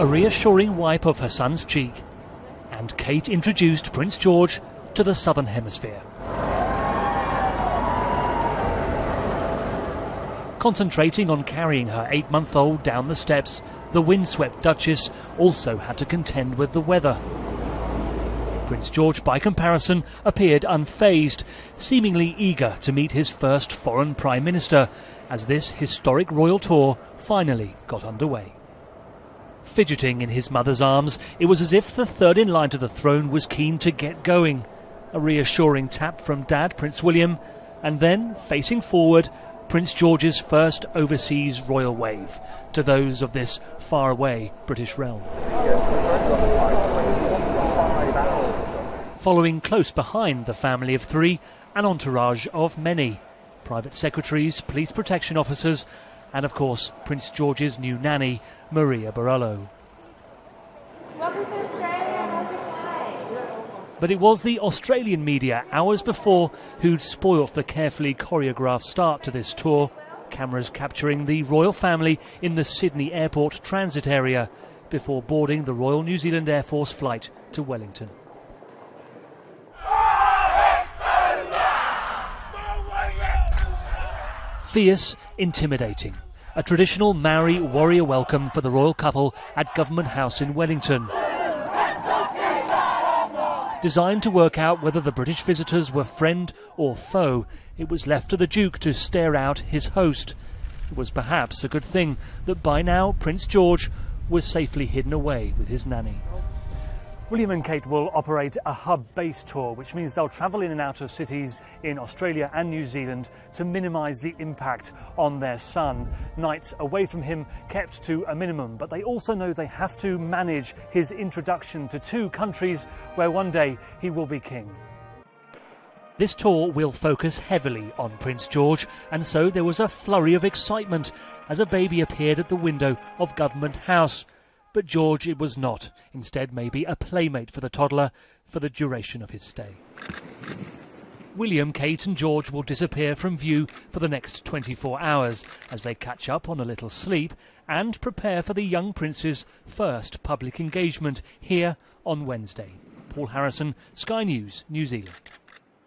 A reassuring wipe of her son's cheek, and Kate introduced Prince George to the Southern Hemisphere. Concentrating on carrying her 8-month-old down the steps, the windswept Duchess also had to contend with the weather. Prince George, by comparison, appeared unfazed, seemingly eager to meet his first foreign Prime Minister, as this historic royal tour finally got underway. Fidgeting in his mother's arms, it was as if the third in line to the throne was keen to get going. A reassuring tap from Dad, Prince William, and then, facing forward, Prince George's first overseas royal wave to those of this faraway British realm. Following close behind the family of three, an entourage of many. Private secretaries, police protection officers, and of course Prince George's new nanny, Maria Borrello. Welcome to Australia, happy flight. But it was the Australian media hours before who'd spoilt the carefully choreographed start to this tour, cameras capturing the royal family in the Sydney airport transit area before boarding the Royal New Zealand Air Force flight to Wellington. Fierce, intimidating. A traditional Maori warrior welcome for the royal couple at Government House in Wellington. Designed to work out whether the British visitors were friend or foe, it was left to the Duke to stare out his host. It was perhaps a good thing that by now Prince George was safely hidden away with his nanny. William and Kate will operate a hub-based tour, which means they'll travel in and out of cities in Australia and New Zealand to minimise the impact on their son. Nights away from him kept to a minimum, but they also know they have to manage his introduction to two countries where one day he will be king. This tour will focus heavily on Prince George, and so there was a flurry of excitement as a baby appeared at the window of Government House. But George it was not, instead maybe a playmate for the toddler for the duration of his stay. William, Kate and George will disappear from view for the next 24 hours as they catch up on a little sleep and prepare for the young prince's first public engagement here on Wednesday. Paul Harrison, Sky News, New Zealand.